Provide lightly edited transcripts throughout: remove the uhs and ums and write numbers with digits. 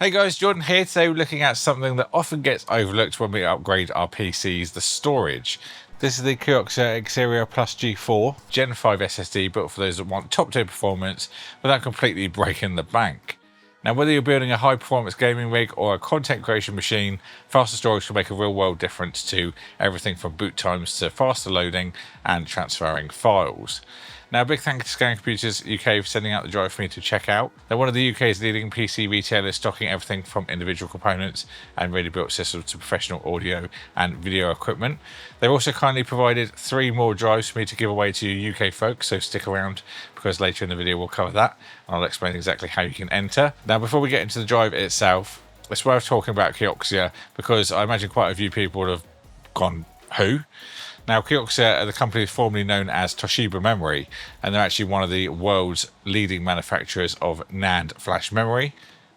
Hey guys, Jordan here. Today we're looking at something that often gets overlooked when we upgrade our PCs, the storage. This is the Kioxia Exceria Plus G4 Gen 5 SSD, built for those that want top tier performance without completely breaking the bank. Now, whether you're building a high performance gaming rig or a content creation machine, faster storage can make a real world difference to everything from boot times to faster loading and transferring files. Now, a big thank you to Scan Computers UK for sending out the drive for me to check out. They're one of the UK's leading PC retailers, stocking everything from individual components and ready built systems to professional audio and video equipment. They've also kindly provided 3 more drives for me to give away to you UK folks, so stick around because later in the video we'll cover that and I'll explain exactly how you can enter. Now, before we get into the drive itself, it's worth talking about Kioxia because I imagine quite a few people would have gone, who? Now, Kioxia are the company formerly known as Toshiba Memory, and they're actually one of the world's leading manufacturers of NAND flash memory.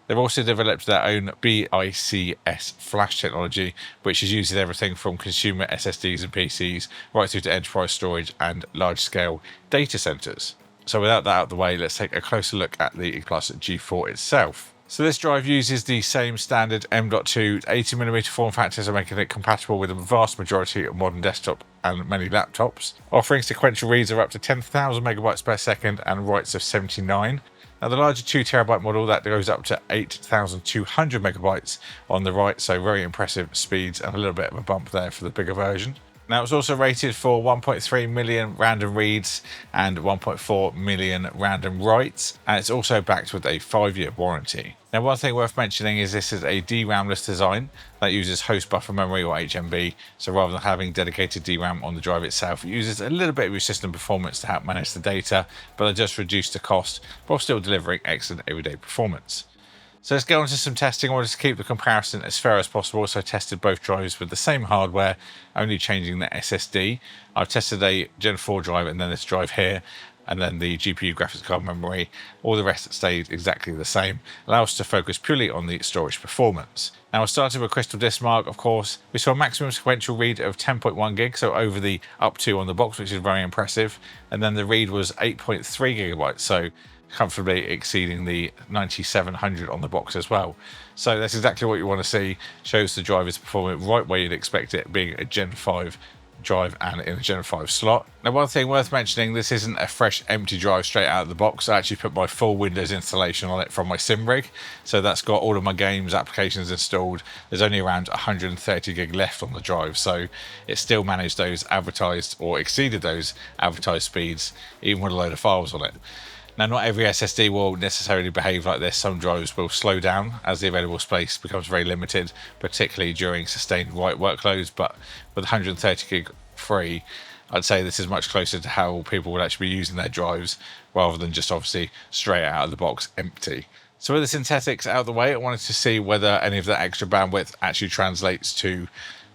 They've also developed their own BICS flash technology, which is used in everything from consumer SSDs and PCs right through to enterprise storage and large-scale data centers. So without that out of the way, let's take a closer look at the Plus G4 itself. So this drive uses the same standard M.2 80mm form factors, making it compatible with a vast majority of modern desktop and many laptops, offering sequential reads of up to 10,000 megabytes per second and writes of 79. Now, the larger 2TB model that goes up to 8,200 megabytes on the right, so very impressive speeds and a little bit of a bump there for the bigger version. Now, it's also rated for 1.3 million random reads and 1.4 million random writes, and it's also backed with a 5-year warranty. Now, one thing worth mentioning is this is a DRAM-less design that uses host buffer memory or HMB, so rather than having dedicated DRAM on the drive itself, it uses a little bit of your system performance to help manage the data, but it just reduces the cost while still delivering excellent everyday performance. So let's get on to some testing. I wanted to keep the comparison as fair as possible, so I tested both drives with the same hardware, only changing the SSD. I've tested a Gen 4 drive and then this drive here, and then the GPU graphics card memory. All the rest stayed exactly the same, allow us to focus purely on the storage performance. Now, I started with Crystal Disk Mark, of course. We saw a maximum sequential read of 10.1 gig, so over the up to on the box, which is very impressive. And then the read was 8.3 gigabytes, so comfortably exceeding the 9700 on the box as well. So that's exactly what you want to see. Shows the drive is performing right where you'd expect it, being a Gen 5 drive and in a Gen 5 slot. Now, one thing worth mentioning, this isn't a fresh empty drive straight out of the box. I actually put my full Windows installation on it from my sim rig, so that's got all of my games applications installed. There's only around 130 gig left on the drive, so it still managed those advertised or exceeded those advertised speeds even with a load of files on it. Now, not every SSD will necessarily behave like this. Some drives will slow down as the available space becomes very limited, particularly during sustained write workloads, but with 130 gig free, I'd say this is much closer to how people would actually be using their drives rather than just obviously straight out of the box empty. So with the synthetics out of the way, I wanted to see whether any of that extra bandwidth actually translates to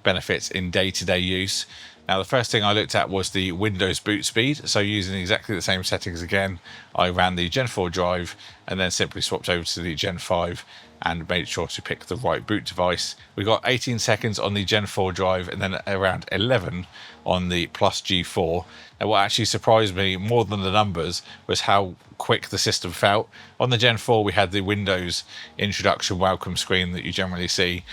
benefits in day-to-day use. Now, the first thing I looked at was the Windows boot speed. So using exactly the same settings again, I ran the Gen 4 drive and then simply swapped over to the Gen 5 and made sure to pick the right boot device. We got 18 seconds on the Gen 4 drive and then around 11 on the Plus G4. And what actually surprised me more than the numbers was how quick the system felt. On the Gen 4, we had the Windows introduction welcome screen that you generally see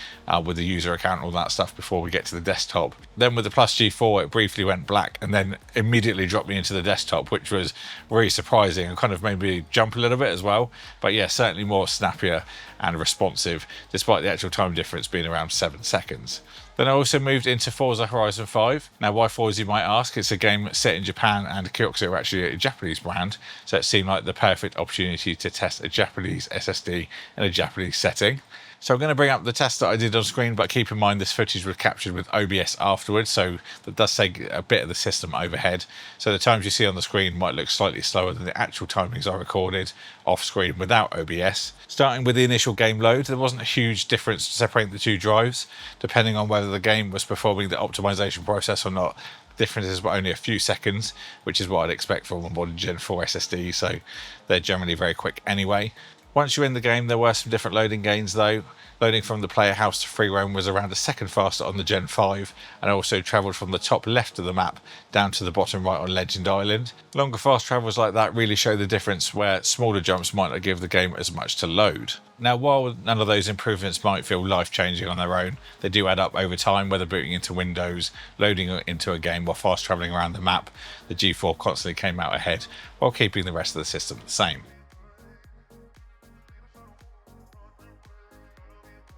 with the user account and all that stuff before we get to the desktop. Then with the Plus G4, it briefly went black and then immediately dropped me into the desktop, which was really surprising and kind of made me jump a little bit as well. But yeah, certainly more snappier and responsive, despite the actual time difference being around 7 seconds. Then I also moved into Forza Horizon 5. Now, why Forza, you might ask? It's a game set in Japan, and Kioxia are actually a Japanese brand, so it seemed like the perfect opportunity to test a Japanese SSD in a Japanese setting. So I'm going to bring up the test that I did on screen, but keep in mind this footage was captured with OBS afterwards, so that does take a bit of the system overhead. So the times you see on the screen might look slightly slower than the actual timings I recorded off screen without OBS. Starting with the initial game load, there wasn't a huge difference separating the two drives, depending on whether the game was performing the optimization process or not. Differences were only a few seconds, which is what I'd expect from a modern Gen 4 SSD, so they're generally very quick anyway. Once you're in the game, there were some different loading gains though. Loading from the player house to free roam was around a second faster on the Gen 5, and also travelled from the top left of the map down to the bottom right on Legend Island. Longer fast travels like that really show the difference, where smaller jumps might not give the game as much to load. Now, while none of those improvements might feel life-changing on their own, they do add up over time, whether booting into Windows, loading into a game, or fast travelling around the map. The G4 constantly came out ahead, while keeping the rest of the system the same.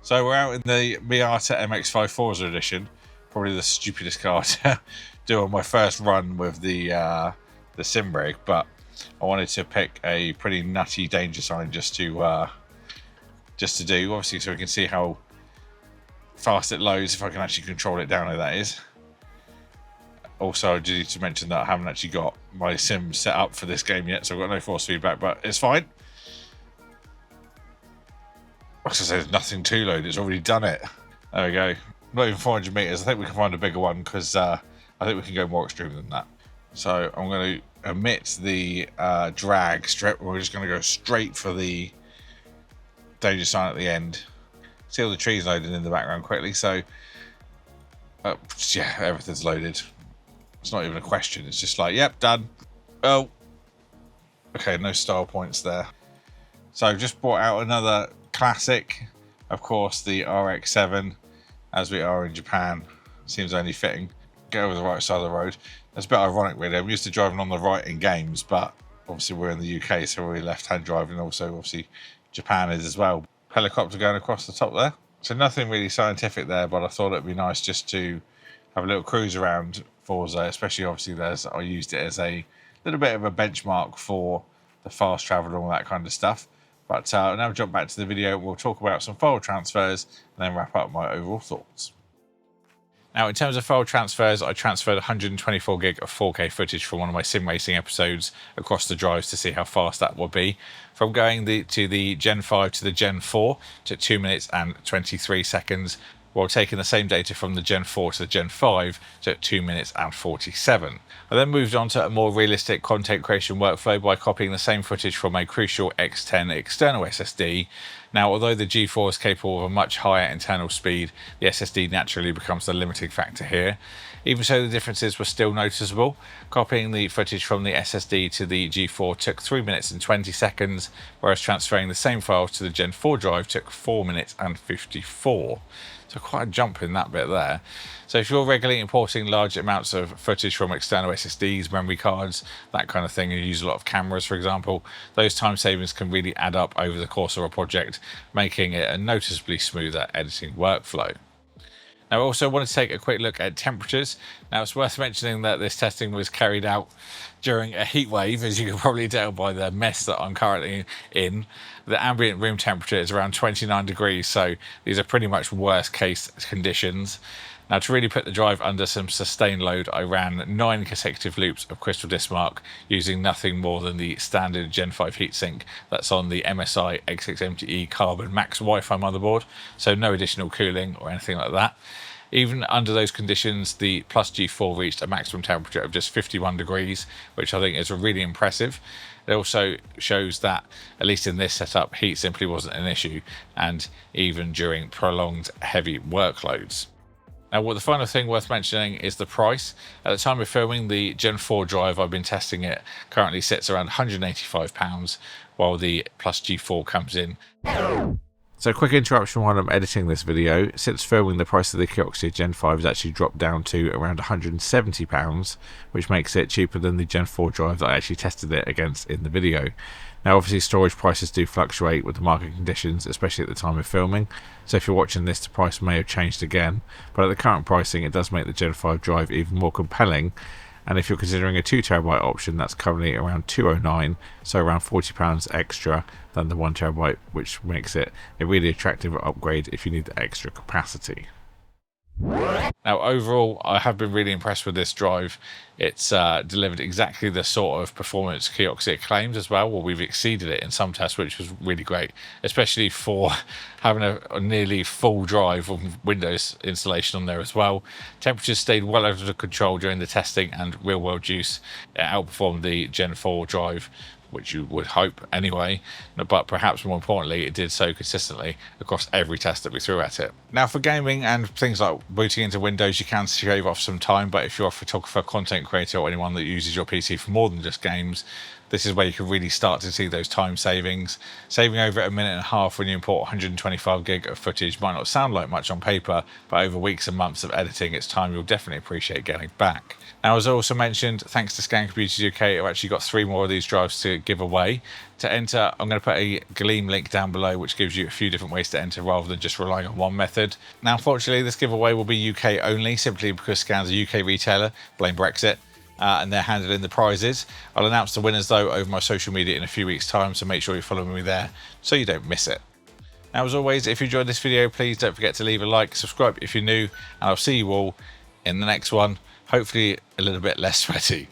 So we're out in the Miata MX-5 Forza edition, probably the stupidest car to do on my first run with the sim rig, but I wanted to pick a pretty nutty danger sign just to do, obviously, so we can see how fast it loads, if I can actually control it down, that is. Also, I do need to mention that I haven't actually got my sim set up for this game yet, so I've got no force feedback, but it's fine. I was going to say there's nothing to load, it's already done it. There we go. Not even 400 meters. I think we can find a bigger one, because I think we can go more extreme than that. So I'm going to omit the drag strip. We're just going to go straight for the danger sign at the end. See all the trees loading in the background quickly. So yeah, everything's loaded. It's not even a question. It's just like, yep, done. Oh, okay, no style points there. So I've just brought out another classic, of course, the RX-7. As we are in Japan, seems only fitting. Go over the right side of the road. That's a bit ironic, really. I'm used to driving on the right in games, but obviously we're in the UK, so we're left-hand driving. Also, obviously, Japan is as well. Helicopter going across the top there. So nothing really scientific there, but I thought it'd be nice just to have a little cruise around Forza, especially obviously I used it as a little bit of a benchmark for the fast travel and all that kind of stuff. But now jump back to the video. We'll talk about some file transfers and then wrap up my overall thoughts. Now, in terms of file transfers, I transferred 124 gig of 4K footage from one of my sim racing episodes across the drives to see how fast that would be. From going to the Gen 5 to the Gen 4 took 2 minutes and 23 seconds, while taking the same data from the Gen 4 to the Gen 5 took 2 minutes and 47. I then moved on to a more realistic content creation workflow by copying the same footage from a Crucial X10 external SSD. Now, although the G4 is capable of a much higher internal speed, the SSD naturally becomes the limiting factor here. Even so, the differences were still noticeable. Copying the footage from the SSD to the G4 took 3 minutes and 20 seconds, whereas transferring the same files to the Gen 4 drive took 4 minutes and 54. So quite a jump in that bit there. So if you're regularly importing large amounts of footage from external SSDs, memory cards, that kind of thing, and you use a lot of cameras, for example, those time savings can really add up over the course of a project, making it a noticeably smoother editing workflow. Now, I also want to take a quick look at temperatures. Now, it's worth mentioning that this testing was carried out during a heat wave, as you can probably tell by the mess that I'm currently in. The ambient room temperature is around 29 degrees, so these are pretty much worst case conditions. Now, to really put the drive under some sustained load, I ran 9 consecutive loops of Crystal Disk Mark using nothing more than the standard Gen 5 heatsink that's on the MSI X6MTE Carbon Max Wi-Fi motherboard, so no additional cooling or anything like that. Even under those conditions, the Plus G4 reached a maximum temperature of just 51 degrees, which I think is really impressive. It also shows that, at least in this setup, heat simply wasn't an issue, and even during prolonged heavy workloads. Now, the final thing worth mentioning is the price. At the time of filming, the Gen 4 drive, I've been testing it, currently sits around £185, while the Plus G4 comes in. So, quick interruption while I'm editing this video. Since filming, the price of the Kioxia Gen 5 has actually dropped down to around £170, which makes it cheaper than the Gen 4 drive that I actually tested it against in the video. Now, obviously, storage prices do fluctuate with the market conditions, especially at the time of filming. So if you're watching this, the price may have changed again. But at the current pricing, it does make the Gen 5 drive even more compelling. And if you're considering a 2TB option, that's currently around £209, so around £40 extra than the 1TB, which makes it a really attractive upgrade if you need the extra capacity. Now, overall, I have been really impressed with this drive. It's delivered exactly the sort of performance Kioxia claims as well. Well, we've exceeded it in some tests, which was really great, especially for having a nearly full drive of Windows installation on there as well. Temperatures stayed well under control during the testing, and real-world use, it outperformed the Gen 4 drive which you would hope anyway, but perhaps more importantly, it did so consistently across every test that we threw at it. Now, for gaming and things like booting into Windows, you can shave off some time, but if you're a photographer, content creator, or anyone that uses your PC for more than just games, this is where you can really start to see those time savings. Saving over a minute and a half when you import 125 gig of footage might not sound like much on paper, but over weeks and months of editing, it's time you'll definitely appreciate getting back. Now, as I also mentioned, thanks to Scan Computers UK, I've actually got 3 more of these drives to give away. To enter, I'm going to put a Gleam link down below, which gives you a few different ways to enter rather than just relying on one method. Now, unfortunately, this giveaway will be UK only, simply because Scan's a UK retailer, blame Brexit. And they're handling the prizes. I'll announce the winners though over my social media in a few weeks' time, so make sure you're following me there so you don't miss it. Now, as always, if you enjoyed this video, please don't forget to leave a like, subscribe if you're new, and I'll see you all in the next one, hopefully a little bit less sweaty.